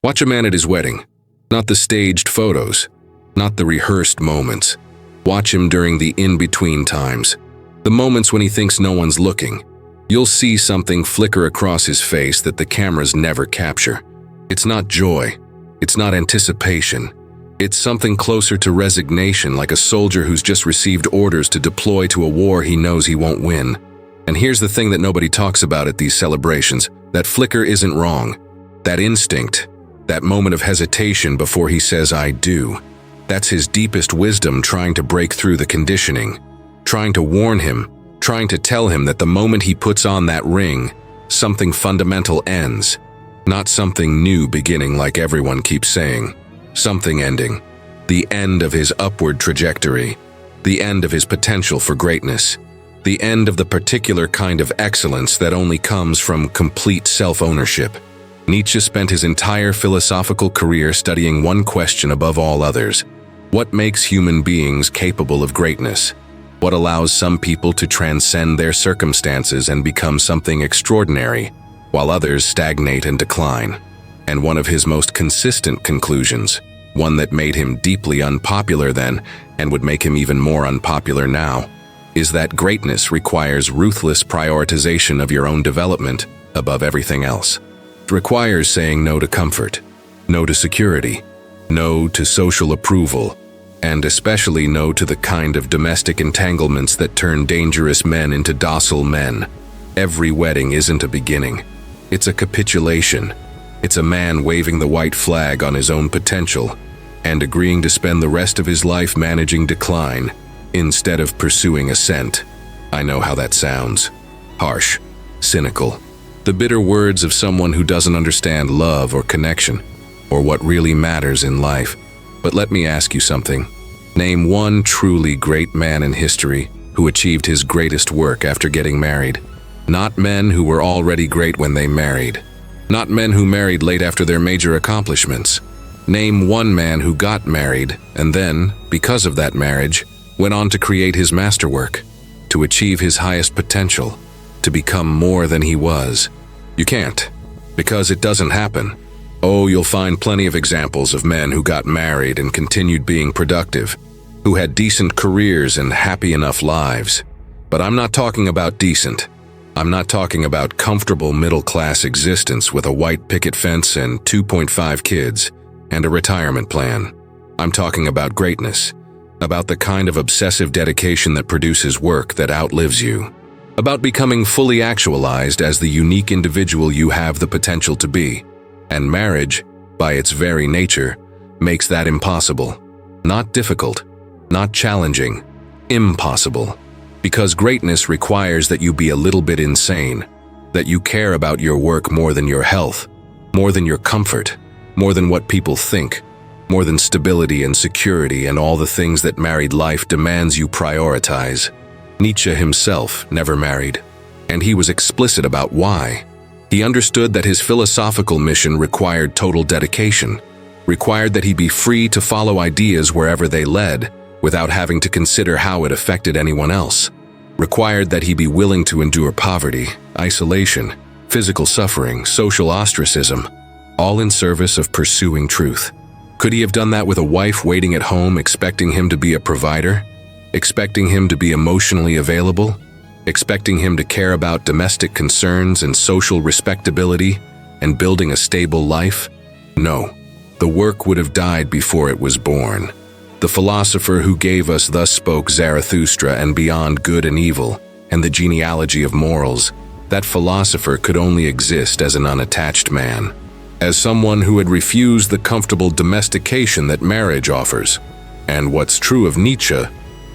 Watch a man at his wedding, not the staged photos, not the rehearsed moments. Watch him during the in-between times, the moments when he thinks no one's looking. You'll see something flicker across his face that the cameras never capture. It's not joy. It's not anticipation. It's something closer to resignation, like a soldier who's just received orders to deploy to a war he knows he won't win. And here's the thing that nobody talks about at these celebrations. That flicker isn't wrong. That instinct, that moment of hesitation before he says, "I do," that's his deepest wisdom trying to break through the conditioning, trying to warn him, trying to tell him that the moment he puts on that ring, something fundamental ends. Not something new beginning like everyone keeps saying. Something ending. The end of his upward trajectory. The end of his potential for greatness. The end of the particular kind of excellence that only comes from complete self-ownership. Nietzsche spent his entire philosophical career studying one question above all others. What makes human beings capable of greatness? What allows some people to transcend their circumstances and become something extraordinary, while others stagnate and decline? And one of his most consistent conclusions, one that made him deeply unpopular then and would make him even more unpopular now, is that greatness requires ruthless prioritization of your own development above everything else. It requires saying no to comfort, no to security, no to social approval, and especially no to the kind of domestic entanglements that turn dangerous men into docile men. Every wedding isn't a beginning. It's a capitulation. It's a man waving the white flag on his own potential and agreeing to spend the rest of his life managing decline instead of pursuing ascent. I know how that sounds. Harsh, cynical. The bitter words of someone who doesn't understand love or connection, or what really matters in life. But let me ask you something. Name one truly great man in history who achieved his greatest work after getting married. Not men who were already great when they married. Not men who married late after their major accomplishments. Name one man who got married and then, because of that marriage, went on to create his masterwork, to achieve his highest potential, to become more than he was. You can't, because it doesn't happen. Oh, you'll find plenty of examples of men who got married and continued being productive, who had decent careers and happy enough lives. But I'm not talking about decent. I'm not talking about comfortable middle-class existence with a white picket fence and 2.5 kids and a retirement plan. I'm talking about greatness, about the kind of obsessive dedication that produces work that outlives you, about becoming fully actualized as the unique individual you have the potential to be. And marriage, by its very nature, makes that impossible. Not difficult, not challenging, impossible. Because greatness requires that you be a little bit insane, that you care about your work more than your health, more than your comfort, more than what people think, more than stability and security and all the things that married life demands you prioritize. Nietzsche himself never married, and he was explicit about why. He understood that his philosophical mission required total dedication, required that he be free to follow ideas wherever they led, without having to consider how it affected anyone else, required that he be willing to endure poverty, isolation, physical suffering, social ostracism, all in service of pursuing truth. Could he have done that with a wife waiting at home expecting him to be a provider, expecting him to be emotionally available, expecting him to care about domestic concerns and social respectability and building a stable life? No, the work would have died before it was born. The philosopher who gave us "Thus spoke Zarathustra" and "Beyond Good and Evil" and "The Genealogy of Morals," that philosopher could only exist as an unattached man, as someone who had refused the comfortable domestication that marriage offers. And what's true of Nietzsche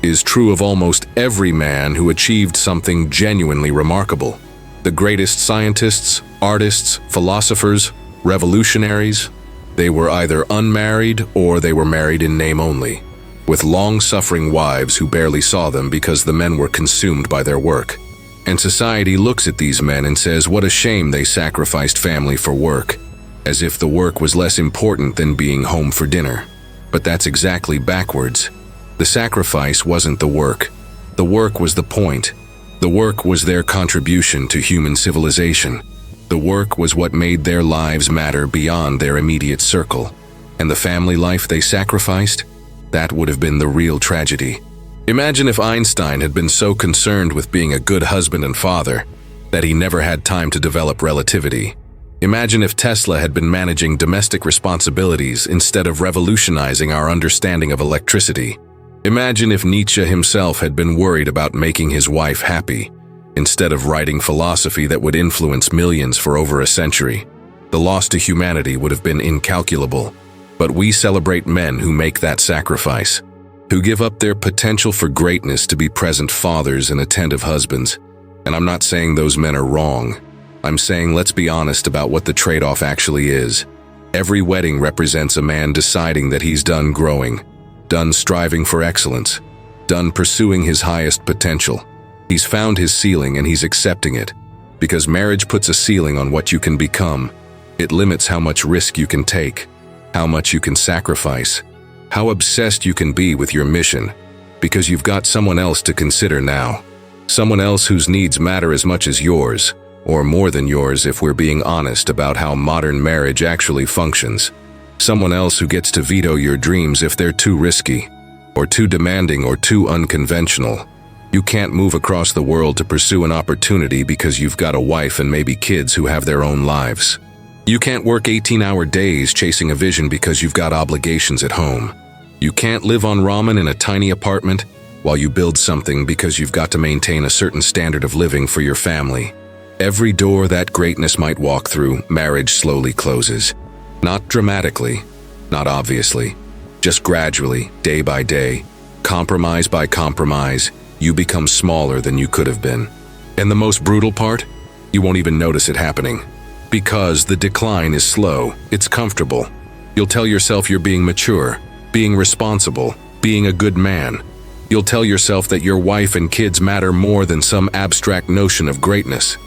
is true of almost every man who achieved something genuinely remarkable. The greatest scientists, artists, philosophers, revolutionaries, they were either unmarried or they were married in name only, with long-suffering wives who barely saw them because the men were consumed by their work. And society looks at these men and says, what a shame they sacrificed family for work, as if the work was less important than being home for dinner. But that's exactly backwards. The sacrifice wasn't the work. The work was the point. The work was their contribution to human civilization. The work was what made their lives matter beyond their immediate circle. And the family life they sacrificed? That would have been the real tragedy. Imagine if Einstein had been so concerned with being a good husband and father that he never had time to develop relativity. Imagine if Tesla had been managing domestic responsibilities instead of revolutionizing our understanding of electricity. Imagine if Nietzsche himself had been worried about making his wife happy instead of writing philosophy that would influence millions for over a century. The loss to humanity would have been incalculable. But we celebrate men who make that sacrifice, who give up their potential for greatness to be present fathers and attentive husbands. And I'm not saying those men are wrong. I'm saying let's be honest about what the trade-off actually is. Every wedding represents a man deciding that he's done growing, done striving for excellence, done pursuing his highest potential. He's found his ceiling and he's accepting it. Because marriage puts a ceiling on what you can become. It limits how much risk you can take, how much you can sacrifice, how obsessed you can be with your mission, because you've got someone else to consider now. Someone else whose needs matter as much as yours, or more than yours if we're being honest about how modern marriage actually functions. Someone else who gets to veto your dreams if they're too risky, or too demanding, or too unconventional. You can't move across the world to pursue an opportunity because you've got a wife and maybe kids who have their own lives. You can't work 18-hour days chasing a vision because you've got obligations at home. You can't live on ramen in a tiny apartment while you build something because you've got to maintain a certain standard of living for your family. Every door that greatness might walk through, marriage slowly closes. Not dramatically, not obviously, just gradually, day by day, compromise by compromise, you become smaller than you could have been. And the most brutal part? You won't even notice it happening. Because the decline is slow, it's comfortable. You'll tell yourself you're being mature, being responsible, being a good man. You'll tell yourself that your wife and kids matter more than some abstract notion of greatness.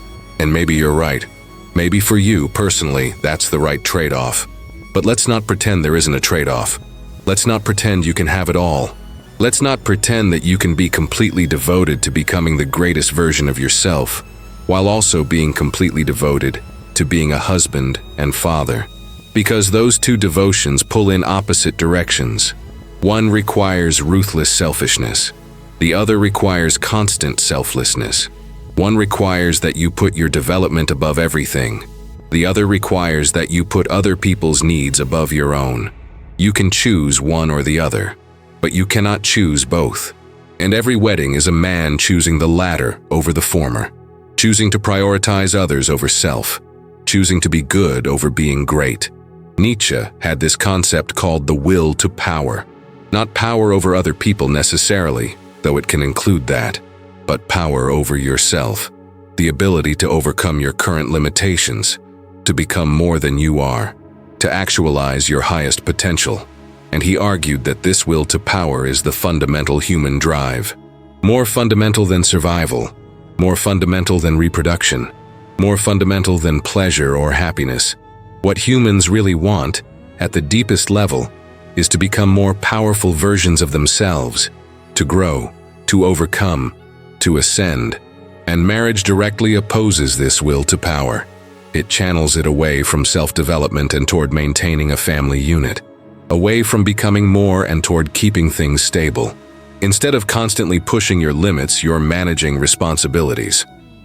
And maybe you're right. Maybe for you, personally, that's the right trade-off. But let's not pretend there isn't a trade-off. Let's not pretend you can have it all. Let's not pretend that you can be completely devoted to becoming the greatest version of yourself, while also being completely devoted to being a husband and father. Because those two devotions pull in opposite directions. One requires ruthless selfishness. The other requires constant selflessness. One requires that you put your development above everything. The other requires that you put other people's needs above your own. You can choose one or the other, but you cannot choose both. And every wedding is a man choosing the latter over the former, choosing to prioritize others over self, choosing to be good over being great. Nietzsche had this concept called the will to power. Not power over other people necessarily, though it can include that, but power over yourself. The ability to overcome your current limitations, to become more than you are, to actualize your highest potential. And he argued that this will to power is the fundamental human drive. More fundamental than survival, more fundamental than reproduction, more fundamental than pleasure or happiness. What humans really want, at the deepest level, is to become more powerful versions of themselves, to grow, to overcome, to ascend. And marriage directly opposes this will to power. It channels it away from self-development and toward maintaining a family unit, away from becoming more and toward keeping things stable. Instead of constantly pushing your limits, you're managing responsibilities.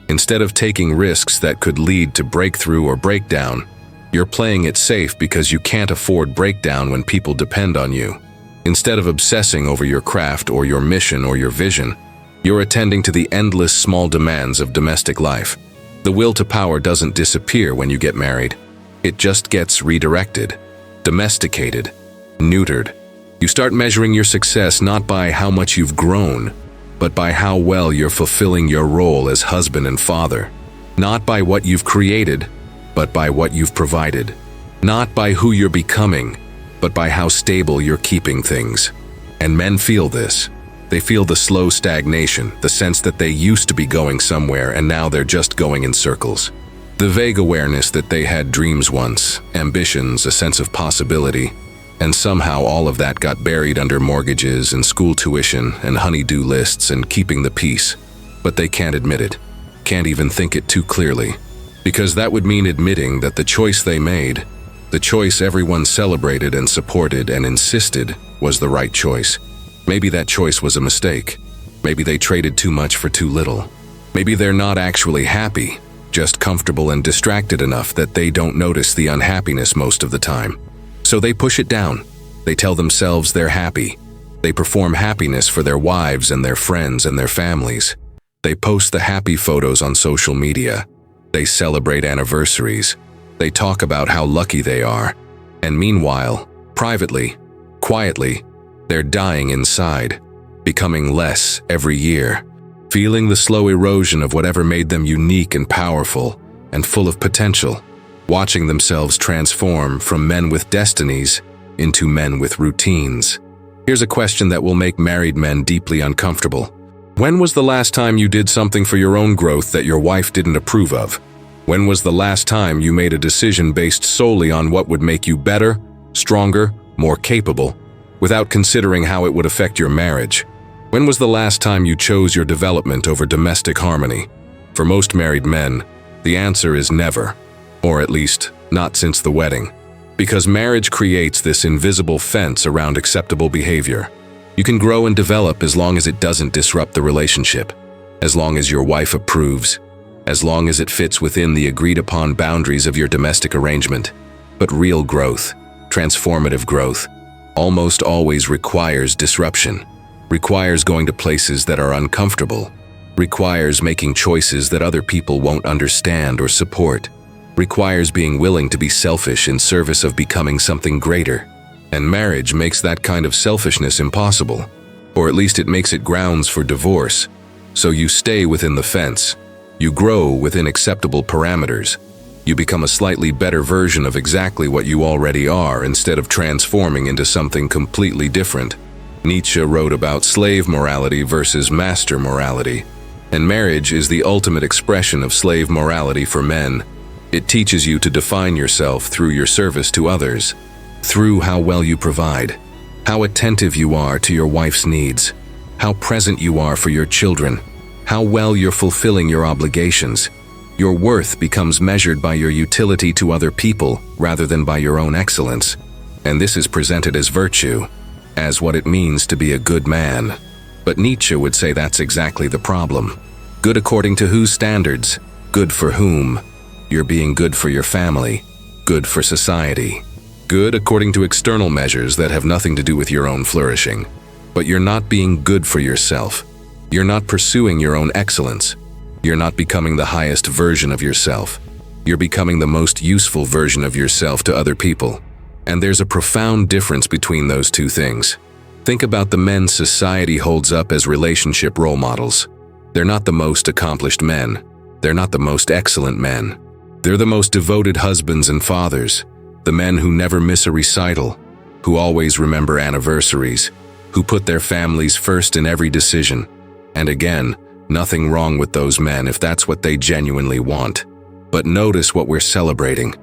Instead of taking risks that could lead to breakthrough or breakdown, you're playing it safe because you can't afford breakdown when people depend on you. Instead of obsessing over your craft or your mission or your vision, you're attending to the endless small demands of domestic life. The will to power doesn't disappear when you get married. It just gets redirected, domesticated, neutered. You start measuring your success not by how much you've grown, but by how well you're fulfilling your role as husband and father. Not by what you've created, but by what you've provided. Not by who you're becoming, but by how stable you're keeping things. And men feel this. They feel the slow stagnation, the sense that they used to be going somewhere and now they're just going in circles. The vague awareness that they had dreams once, ambitions, a sense of possibility, and somehow all of that got buried under mortgages and school tuition and honey-do lists and keeping the peace. But they can't admit it, can't even think it too clearly. Because that would mean admitting that the choice they made, the choice everyone celebrated and supported and insisted was the right choice. Maybe that choice was a mistake. Maybe they traded too much for too little. Maybe they're not actually happy, just comfortable and distracted enough that they don't notice the unhappiness most of the time. So they push it down. They tell themselves they're happy. They perform happiness for their wives and their friends and their families. They post the happy photos on social media. They celebrate anniversaries. They talk about how lucky they are. And meanwhile, privately, quietly, they're dying inside, becoming less every year, feeling the slow erosion of whatever made them unique and powerful and full of potential, watching themselves transform from men with destinies into men with routines. Here's a question that will make married men deeply uncomfortable. When was the last time you did something for your own growth that your wife didn't approve of? When was the last time you made a decision based solely on what would make you better, stronger, more capable, without considering how it would affect your marriage? When was the last time you chose your development over domestic harmony? For most married men, the answer is never, or at least not since the wedding. Because marriage creates this invisible fence around acceptable behavior. You can grow and develop as long as it doesn't disrupt the relationship, as long as your wife approves, as long as it fits within the agreed-upon boundaries of your domestic arrangement. But real growth, transformative growth, almost always requires disruption, requires going to places that are uncomfortable, requires making choices that other people won't understand or support, requires being willing to be selfish in service of becoming something greater. And marriage makes that kind of selfishness impossible, or at least it makes it grounds for divorce. So you stay within the fence. You grow within acceptable parameters. You become a slightly better version of exactly what you already are instead of transforming into something completely different. Nietzsche wrote about slave morality versus master morality, and marriage is the ultimate expression of slave morality for men. It teaches you to define yourself through your service to others, through how well you provide, how attentive you are to your wife's needs, how present you are for your children, how well you're fulfilling your obligations. Your worth becomes measured by your utility to other people rather than by your own excellence. And this is presented as virtue, as what it means to be a good man. But Nietzsche would say that's exactly the problem. Good according to whose standards? Good for whom? You're being good for your family, good for society. Good according to external measures that have nothing to do with your own flourishing. But you're not being good for yourself. You're not pursuing your own excellence. You're not becoming the highest version of yourself. You're becoming the most useful version of yourself to other people. And there's a profound difference between those two things. Think about the men society holds up as relationship role models. They're not the most accomplished men. They're not the most excellent men. They're the most devoted husbands and fathers. The men who never miss a recital, who always remember anniversaries, who put their families first in every decision. And again, nothing wrong with those men if that's what they genuinely want. But notice what we're celebrating.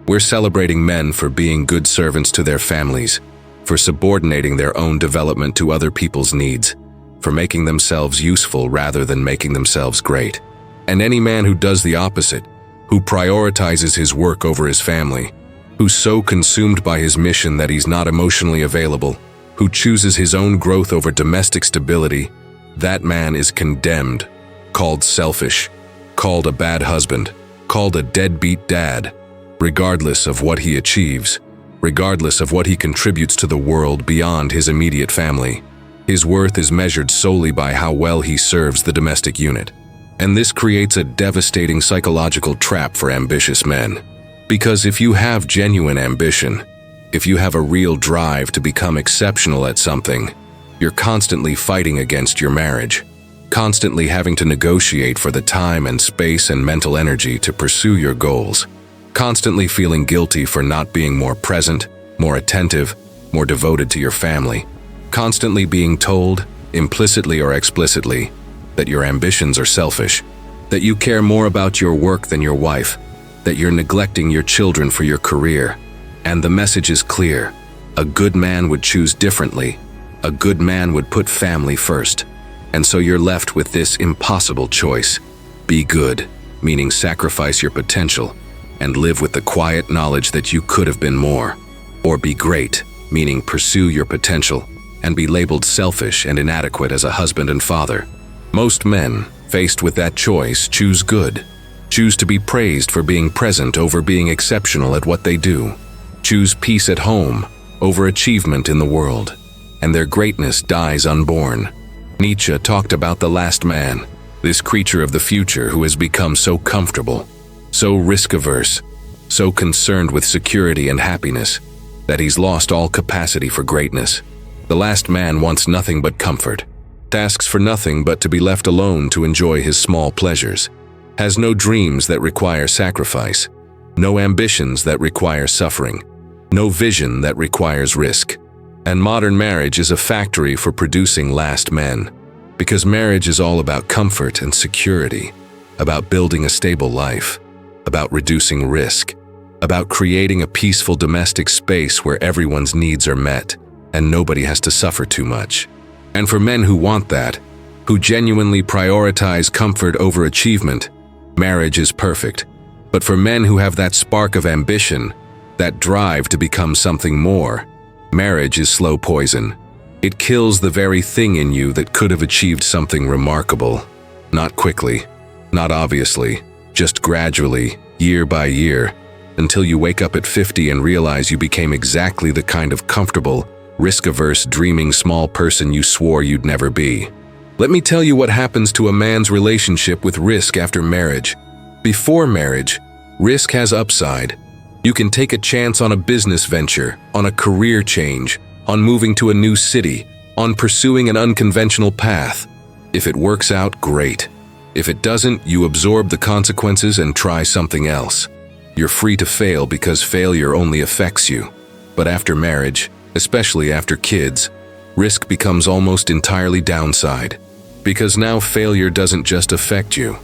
We're celebrating men for being good servants to their families, for subordinating their own development to other people's needs, for making themselves useful rather than making themselves great. And any man who does the opposite, who prioritizes his work over his family, who's so consumed by his mission that he's not emotionally available, who chooses his own growth over domestic stability, that man is condemned, called selfish, called a bad husband, called a deadbeat dad, regardless of what he achieves, regardless of what he contributes to the world beyond his immediate family. His worth is measured solely by how well he serves the domestic unit. And this creates a devastating psychological trap for ambitious men. Because if you have genuine ambition, if you have a real drive to become exceptional at something, you're constantly fighting against your marriage, constantly having to negotiate for the time and space and mental energy to pursue your goals, constantly feeling guilty for not being more present, more attentive, more devoted to your family, constantly being told, implicitly or explicitly, that your ambitions are selfish, that you care more about your work than your wife, that you're neglecting your children for your career. And the message is clear. A good man would choose differently. A good man would put family first. And so you're left with this impossible choice. Be good. meaning sacrifice your potential, and live with the quiet knowledge that you could have been more. Or be great, meaning pursue your potential, and be labeled selfish and inadequate as a husband and father. Most men, faced with that choice, choose good. Choose to be praised for being present over being exceptional at what they do. Choose peace at home over achievement in the world. And their greatness dies unborn. Nietzsche talked about the last man, this creature of the future who has become so comfortable, so risk-averse, so concerned with security and happiness, that he's lost all capacity for greatness. The last man wants nothing but comfort, asks for nothing but to be left alone to enjoy his small pleasures, has no dreams that require sacrifice, no ambitions that require suffering, no vision that requires risk. And modern marriage is a factory for producing last men, because marriage is all about comfort and security, about building a stable life, about reducing risk, about creating a peaceful domestic space where everyone's needs are met and nobody has to suffer too much. And for men who want that, who genuinely prioritize comfort over achievement, marriage is perfect. But for men who have that spark of ambition, that drive to become something more, marriage is slow poison. It kills the very thing in you that could have achieved something remarkable. Not quickly, not obviously, just gradually, year by year, until you wake up at 50 and realize you became exactly the kind of comfortable, risk-averse, dreaming small person you swore you'd never be. Let me tell you what happens to a man's relationship with risk after marriage. Before marriage, risk has upside. You can take a chance on a business venture, on a career change, on moving to a new city, on pursuing an unconventional path. If it works out, great. If it doesn't, you absorb the consequences and try something else. You're free to fail because failure only affects you. But after marriage, especially after kids, risk becomes almost entirely downside. Because now failure doesn't just affect you.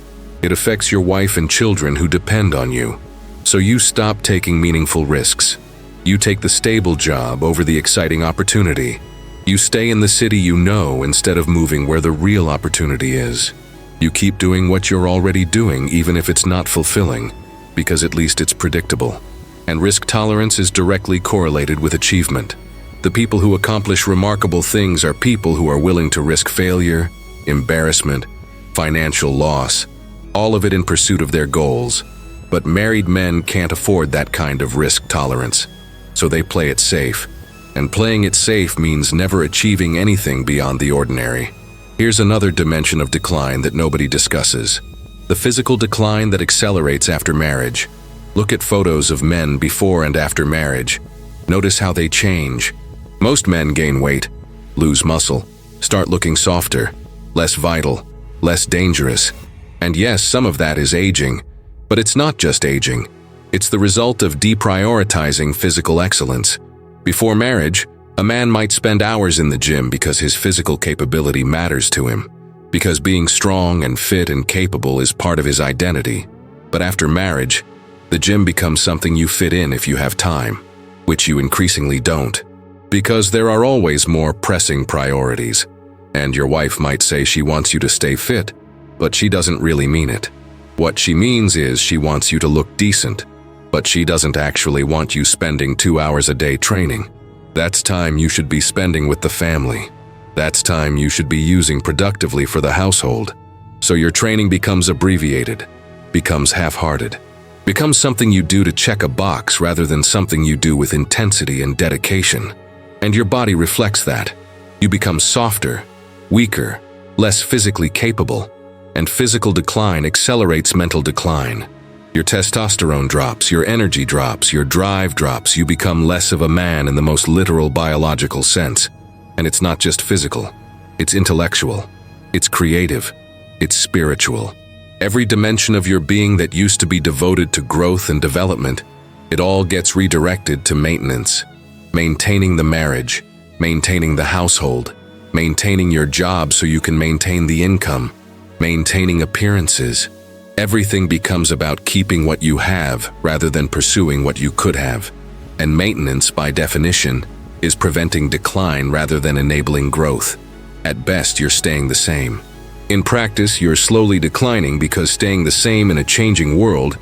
It affects your wife and children who depend on you. So you stop taking meaningful risks. You take the stable job over the exciting opportunity. You stay in the city you know instead of moving where the real opportunity is. You keep doing what you're already doing even if it's not fulfilling, because at least it's predictable. And risk tolerance is directly correlated with achievement. The people who accomplish remarkable things are people who are willing to risk failure, embarrassment, financial loss, all of it in pursuit of their goals. But married men can't afford that kind of risk tolerance, so they play it safe. And playing it safe means never achieving anything beyond the ordinary. Here's another dimension of decline that nobody discusses: the physical decline that accelerates after marriage. Look at photos of men before and after marriage. Notice how they change. Most men gain weight, lose muscle, start looking softer, less vital, less dangerous. And yes, some of that is aging. But it's not just aging. It's the result of deprioritizing physical excellence. Before marriage, a man might spend hours in the gym because his physical capability matters to him, because being strong and fit and capable is part of his identity. But after marriage, the gym becomes something you fit in if you have time, which you increasingly don't, because there are always more pressing priorities. And your wife might say she wants you to stay fit, but she doesn't really mean it. What she means is she wants you to look decent, but she doesn't actually want you spending 2 hours a day training. That's time you should be spending with the family. That's time you should be using productively for the household. So your training becomes abbreviated, becomes half-hearted, becomes something you do to check a box rather than something you do with intensity and dedication. And your body reflects that. You become softer, weaker, less physically capable. And physical decline accelerates mental decline. Your testosterone drops, your energy drops, your drive drops, you become less of a man in the most literal biological sense. And it's not just physical, it's intellectual, it's creative, it's spiritual. Every dimension of your being that used to be devoted to growth and development, it all gets redirected to maintenance. Maintaining the marriage, maintaining the household, maintaining your job so you can maintain the income, maintaining appearances. Everything becomes about keeping what you have rather than pursuing what you could have. And maintenance, by definition, is preventing decline rather than enabling growth. At best, you're staying the same. In practice, you're slowly declining because staying the same in a changing world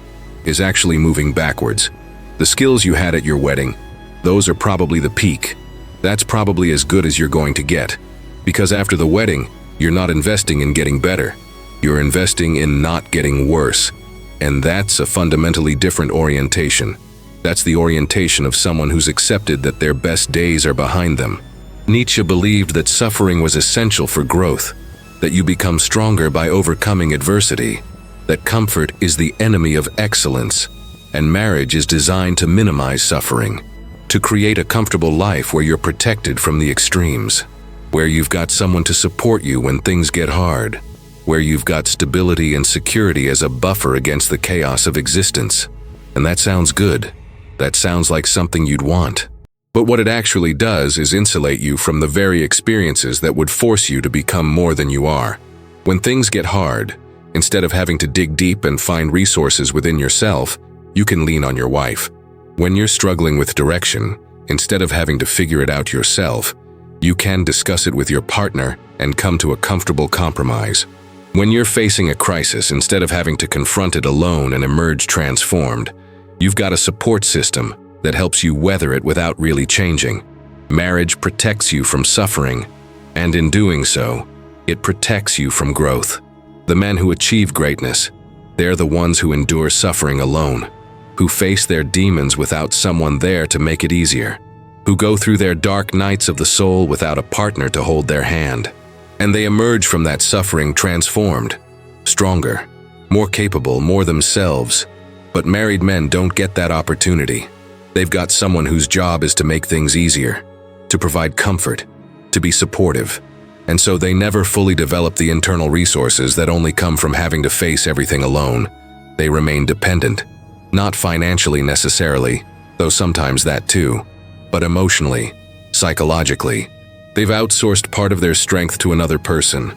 is actually moving backwards. The skills you had at your wedding, those are probably the peak. That's probably as good as you're going to get. Because after the wedding, you're not investing in getting better. You're investing in not getting worse. And that's a fundamentally different orientation. That's the orientation of someone who's accepted that their best days are behind them. Nietzsche believed that suffering was essential for growth, that you become stronger by overcoming adversity, that comfort is the enemy of excellence, and marriage is designed to minimize suffering, to create a comfortable life where you're protected from the extremes, where you've got someone to support you when things get hard, where you've got stability and security as a buffer against the chaos of existence. And that sounds good. That sounds like something you'd want. But what it actually does is insulate you from the very experiences that would force you to become more than you are. When things get hard, instead of having to dig deep and find resources within yourself, you can lean on your wife. When you're struggling with direction, instead of having to figure it out yourself, you can discuss it with your partner and come to a comfortable compromise. When you're facing a crisis, instead of having to confront it alone and emerge transformed, you've got a support system that helps you weather it without really changing. Marriage protects you from suffering, and in doing so, it protects you from growth. The men who achieve greatness, they're the ones who endure suffering alone, who face their demons without someone there to make it easier, who go through their dark nights of the soul without a partner to hold their hand. And they emerge from that suffering transformed, stronger, more capable, more themselves. But married men don't get that opportunity. They've got someone whose job is to make things easier, to provide comfort, to be supportive. And so they never fully develop the internal resources that only come from having to face everything alone. They remain dependent, not financially necessarily, though sometimes that too, but emotionally, psychologically. They've outsourced part of their strength to another person,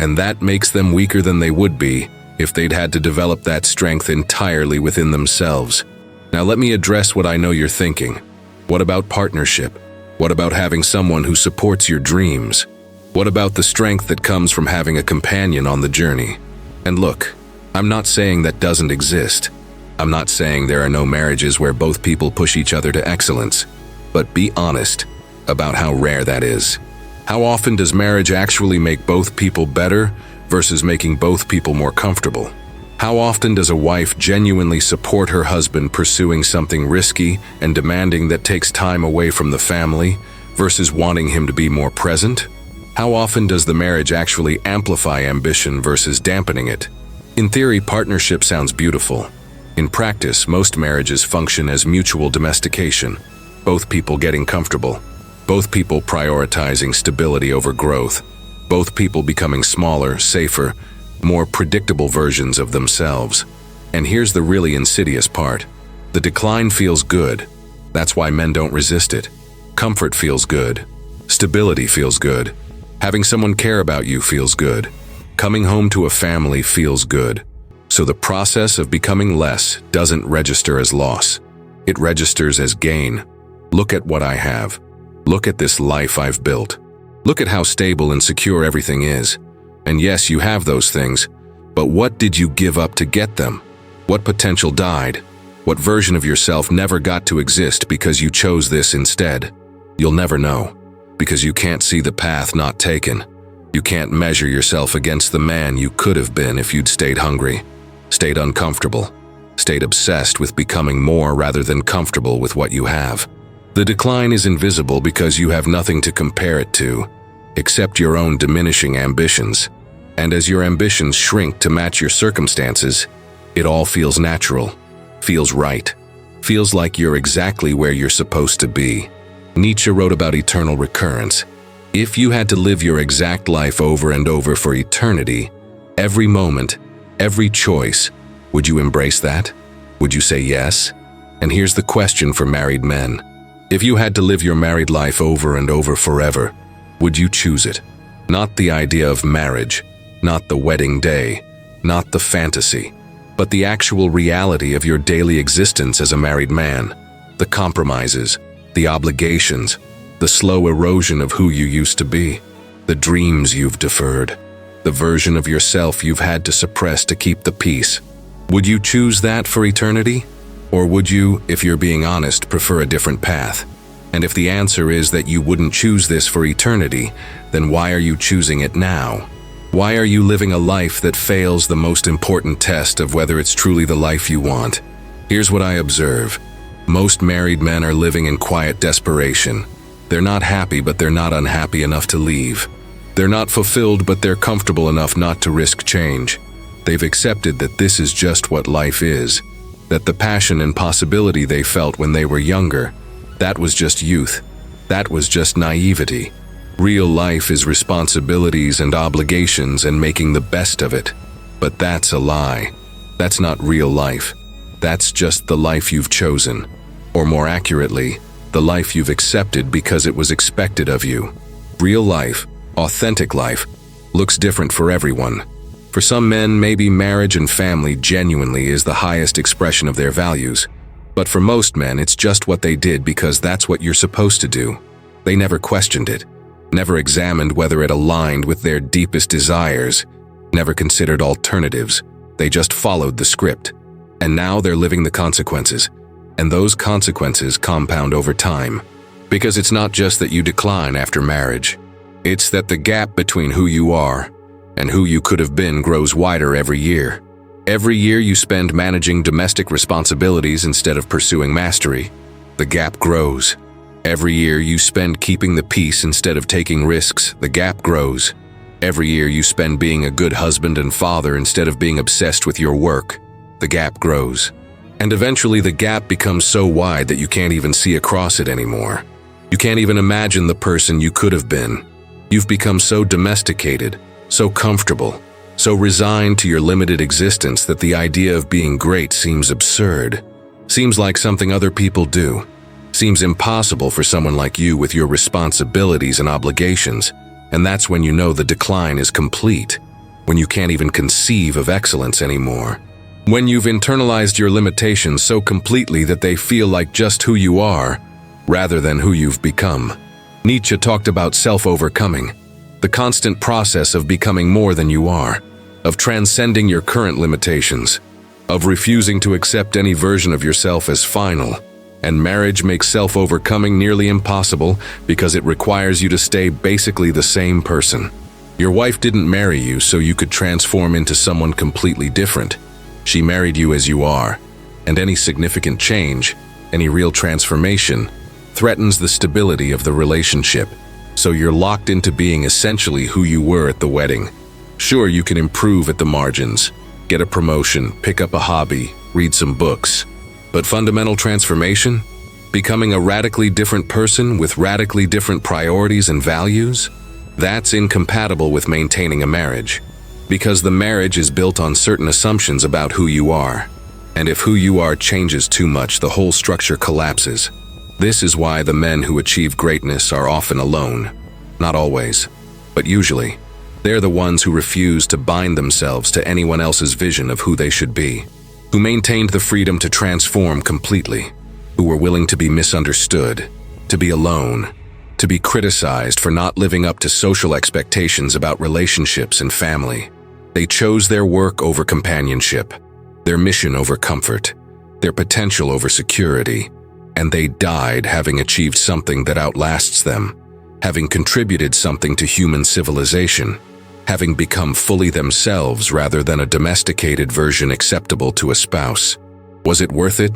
and that makes them weaker than they would be if they'd had to develop that strength entirely within themselves. Now let me address what I know you're thinking. What about partnership? What about having someone who supports your dreams? What about the strength that comes from having a companion on the journey? And look, I'm not saying that doesn't exist. I'm not saying there are no marriages where both people push each other to excellence. But be honest about how rare that is. How often does marriage actually make both people better versus making both people more comfortable? How often does a wife genuinely support her husband pursuing something risky and demanding that takes time away from the family versus wanting him to be more present? How often does the marriage actually amplify ambition versus dampening it? In theory, partnership sounds beautiful. In practice, most marriages function as mutual domestication, both people getting comfortable, both people prioritizing stability over growth, both people becoming smaller, safer, more predictable versions of themselves. And here's the really insidious part. The decline feels good. That's why men don't resist it. Comfort feels good. Stability feels good. Having someone care about you feels good. Coming home to a family feels good. So the process of becoming less doesn't register as loss. It registers as gain. Look at what I have. Look at this life I've built. Look at how stable and secure everything is. And yes, you have those things, but what did you give up to get them? What potential died? What version of yourself never got to exist because you chose this instead? You'll never know, because you can't see the path not taken. You can't measure yourself against the man you could have been if you'd stayed hungry, stayed uncomfortable, stayed obsessed with becoming more rather than comfortable with what you have. The decline is invisible because you have nothing to compare it to, except your own diminishing ambitions. And as your ambitions shrink to match your circumstances, it all feels natural, feels right, feels like you're exactly where you're supposed to be. Nietzsche wrote about eternal recurrence. If you had to live your exact life over and over for eternity, every moment, every choice, would you embrace that? Would you say yes? And here's the question for married men. If you had to live your married life over and over forever, would you choose it? Not the idea of marriage, not the wedding day, not the fantasy, but the actual reality of your daily existence as a married man, the compromises, the obligations, the slow erosion of who you used to be, the dreams you've deferred. the version of yourself you've had to suppress to keep the peace. Would you choose that for eternity? Or would you, if you're being honest, prefer a different path? And if the answer is that you wouldn't choose this for eternity, then why are you choosing it now? Why are you living a life that fails the most important test of whether it's truly the life you want? Here's what I observe. Most married men are living in quiet desperation. They're not happy, but they're not unhappy enough to leave. They're not fulfilled, but they're comfortable enough not to risk change. They've accepted that this is just what life is, that the passion and possibility they felt when they were younger, that was just youth. That was just naivety. Real life is responsibilities and obligations and making the best of it. But that's a lie. That's not real life. That's just the life you've chosen. Or more accurately, the life you've accepted because it was expected of you. Real life, authentic life, looks different for everyone. For some men, maybe marriage and family genuinely is the highest expression of their values. But for most men, it's just what they did because that's what you're supposed to do. They never questioned it, never examined whether it aligned with their deepest desires, never considered alternatives. They just followed the script. And now they're living the consequences. And those consequences compound over time. Because it's not just that you decline after marriage. It's that the gap between who you are and who you could have been grows wider every year. Every year you spend managing domestic responsibilities instead of pursuing mastery. The gap grows. Every year you spend keeping the peace instead of taking risks. The gap grows. Every year you spend being a good husband and father instead of being obsessed with your work. The gap grows. And eventually the gap becomes so wide that you can't even see across it anymore. You can't even imagine the person you could have been. You've become so domesticated, so comfortable, so resigned to your limited existence that the idea of being great seems absurd. Seems like something other people do. Seems impossible for someone like you with your responsibilities and obligations. And that's when you know the decline is complete. When you can't even conceive of excellence anymore. When you've internalized your limitations so completely that they feel like just who you are, rather than who you've become. Nietzsche talked about self-overcoming, the constant process of becoming more than you are, of transcending your current limitations, of refusing to accept any version of yourself as final. And marriage makes self-overcoming nearly impossible because it requires you to stay basically the same person. Your wife didn't marry you so you could transform into someone completely different. She married you as you are, and any significant change, any real transformation, threatens the stability of the relationship. So you're locked into being essentially who you were at the wedding. Sure, you can improve at the margins, get a promotion, pick up a hobby, read some books. But fundamental transformation? Becoming a radically different person with radically different priorities and values? That's incompatible with maintaining a marriage. Because the marriage is built on certain assumptions about who you are. And if who you are changes too much, the whole structure collapses. This is why the men who achieve greatness are often alone. Not always, but usually. They're the ones who refuse to bind themselves to anyone else's vision of who they should be. Who maintained the freedom to transform completely. Who were willing to be misunderstood, to be alone, to be criticized for not living up to social expectations about relationships and family. They chose their work over companionship, their mission over comfort, their potential over security, and they died having achieved something that outlasts them, having contributed something to human civilization, having become fully themselves rather than a domesticated version acceptable to a spouse. Was it worth it?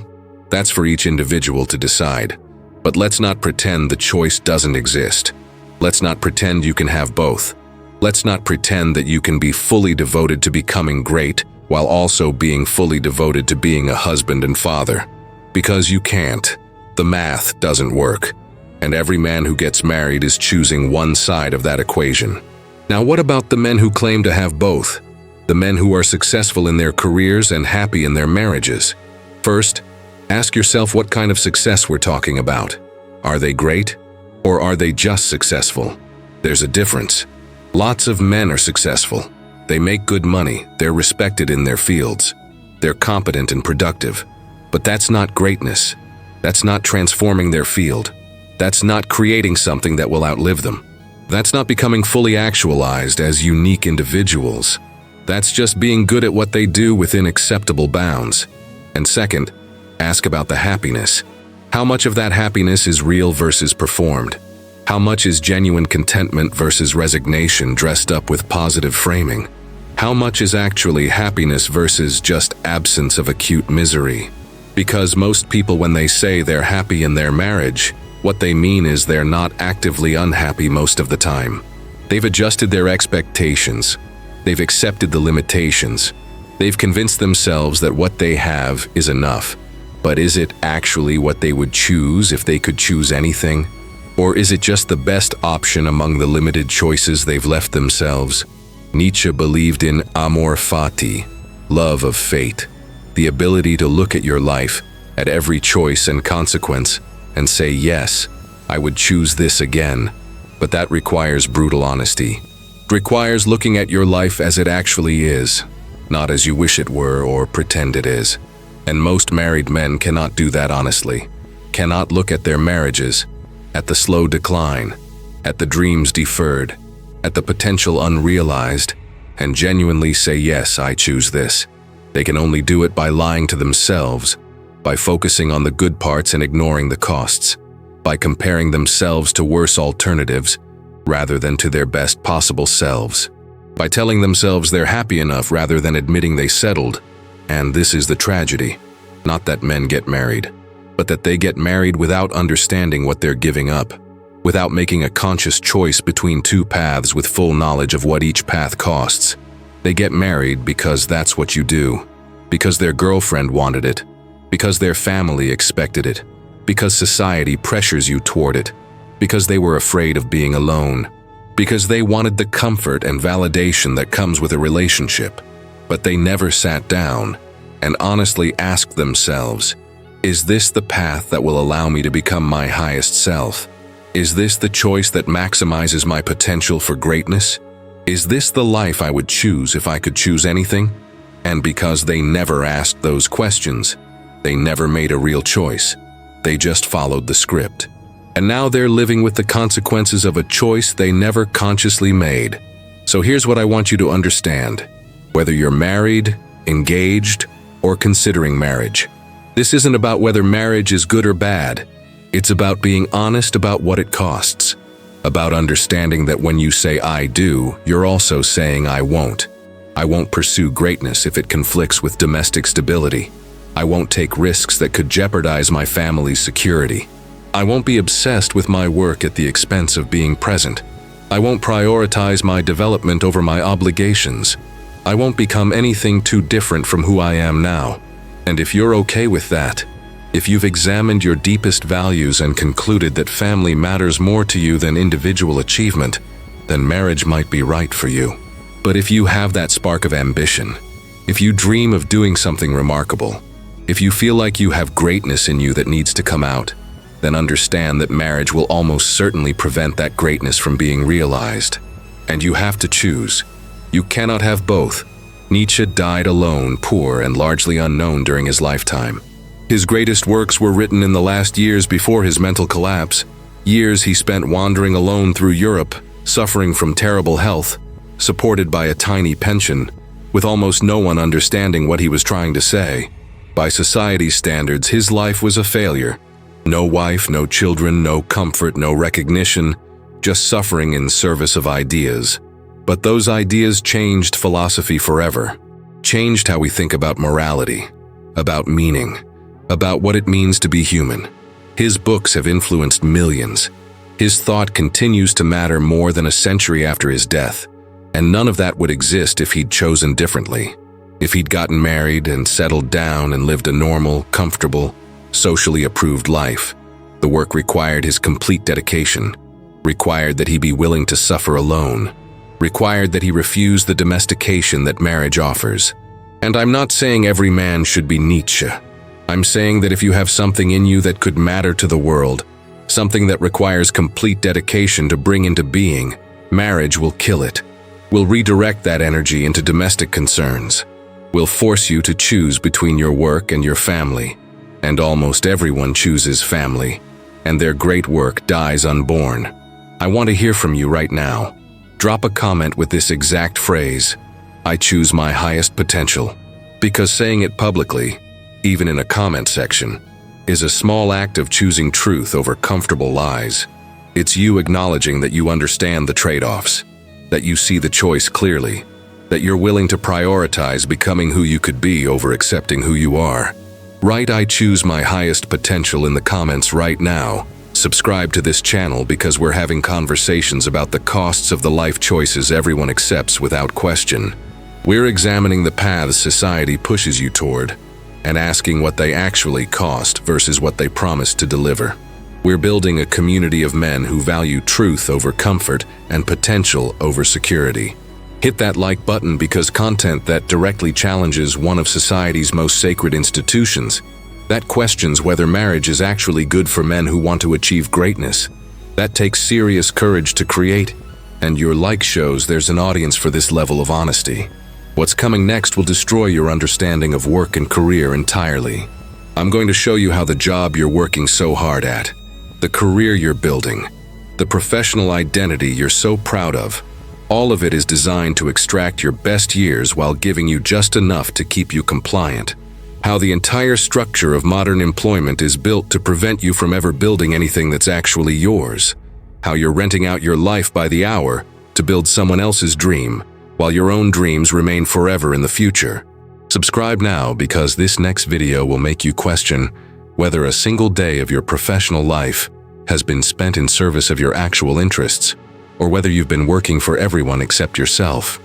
That's for each individual to decide. But let's not pretend the choice doesn't exist. Let's not pretend you can have both. Let's not pretend that you can be fully devoted to becoming great while also being fully devoted to being a husband and father. Because you can't. The math doesn't work. And every man who gets married is choosing one side of that equation. Now, what about the men who claim to have both? The men who are successful in their careers and happy in their marriages? First, ask yourself what kind of success we're talking about. Are they great? Or are they just successful? There's a difference. Lots of men are successful. They make good money, they're respected in their fields. They're competent and productive. But that's not greatness. That's not transforming their field. That's not creating something that will outlive them. That's not becoming fully actualized as unique individuals. That's just being good at what they do within acceptable bounds. And second, ask about the happiness. How much of that happiness is real versus performed? How much is genuine contentment versus resignation dressed up with positive framing? How much is actually happiness versus just absence of acute misery? Because most people, when they say they're happy in their marriage, what they mean is they're not actively unhappy most of the time. They've adjusted their expectations. They've accepted the limitations. They've convinced themselves that what they have is enough. But is it actually what they would choose if they could choose anything? Or is it just the best option among the limited choices they've left themselves? Nietzsche believed in amor fati, love of fate, the ability to look at your life, at every choice and consequence, and say, yes, I would choose this again. But that requires brutal honesty. It requires looking at your life as it actually is, not as you wish it were or pretend it is. And most married men cannot do that honestly, cannot look at their marriages, at the slow decline, at the dreams deferred, at the potential unrealized, and genuinely say, yes, I choose this. They can only do it by lying to themselves, by focusing on the good parts and ignoring the costs, by comparing themselves to worse alternatives rather than to their best possible selves, by telling themselves they're happy enough rather than admitting they settled. And this is the tragedy. Not that men get married, but that they get married without understanding what they're giving up, without making a conscious choice between two paths with full knowledge of what each path costs. They get married because that's what you do, because their girlfriend wanted it, because their family expected it, because society pressures you toward it, because they were afraid of being alone, because they wanted the comfort and validation that comes with a relationship. But they never sat down and honestly asked themselves, is this the path that will allow me to become my highest self? Is this the choice that maximizes my potential for greatness? Is this the life I would choose if I could choose anything? And because they never asked those questions, they never made a real choice. They just followed the script. And now they're living with the consequences of a choice they never consciously made. So here's what I want you to understand. Whether you're married, engaged, or considering marriage, this isn't about whether marriage is good or bad. It's about being honest about what it costs, about understanding that when you say I do, you're also saying I won't. I won't pursue greatness if it conflicts with domestic stability. I won't take risks that could jeopardize my family's security. I won't be obsessed with my work at the expense of being present. I won't prioritize my development over my obligations. I won't become anything too different from who I am now. And if you're okay with that, if you've examined your deepest values and concluded that family matters more to you than individual achievement, then marriage might be right for you. But if you have that spark of ambition, if you dream of doing something remarkable, if you feel like you have greatness in you that needs to come out, then understand that marriage will almost certainly prevent that greatness from being realized. And you have to choose. You cannot have both. Nietzsche died alone, poor, and largely unknown during his lifetime. His greatest works were written in the last years before his mental collapse, years he spent wandering alone through Europe, suffering from terrible health, supported by a tiny pension, with almost no one understanding what he was trying to say. By society's standards, his life was a failure. No wife, no children, no comfort, no recognition, just suffering in service of ideas. But those ideas changed philosophy forever, changed how we think about morality, about meaning, about what it means to be human. His books have influenced millions. His thought continues to matter more than a century after his death, and none of that would exist if he'd chosen differently. If he'd gotten married and settled down and lived a normal, comfortable, socially approved life. The work required his complete dedication, required that he be willing to suffer alone, required that he refuse the domestication that marriage offers. And I'm not saying every man should be Nietzsche. I'm saying that if you have something in you that could matter to the world, something that requires complete dedication to bring into being, marriage will kill it, will redirect that energy into domestic concerns, will force you to choose between your work and your family. And almost everyone chooses family, and their great work dies unborn. I want to hear from you right now. Drop a comment with this exact phrase, "I choose my highest potential," because saying it publicly, even in a comment section, is a small act of choosing truth over comfortable lies. It's you acknowledging that you understand the trade-offs, that you see the choice clearly, that you're willing to prioritize becoming who you could be over accepting who you are. Write "I choose my highest potential" in the comments right now. Subscribe to this channel because we're having conversations about the costs of the life choices everyone accepts without question. We're examining the paths society pushes you toward and asking what they actually cost versus what they promise to deliver. We're building a community of men who value truth over comfort and potential over security. Hit that like button because content that directly challenges one of society's most sacred institutions, that questions whether marriage is actually good for men who want to achieve greatness, that takes serious courage to create, and your like shows there's an audience for this level of honesty. What's coming next will destroy your understanding of work and career entirely. I'm going to show you how the job you're working so hard at, the career you're building, the professional identity you're so proud of, all of it is designed to extract your best years while giving you just enough to keep you compliant. How the entire structure of modern employment is built to prevent you from ever building anything that's actually yours. How you're renting out your life by the hour to build someone else's dream, while your own dreams remain forever in the future. Subscribe now because this next video will make you question whether a single day of your professional life has been spent in service of your actual interests, or whether you've been working for everyone except yourself.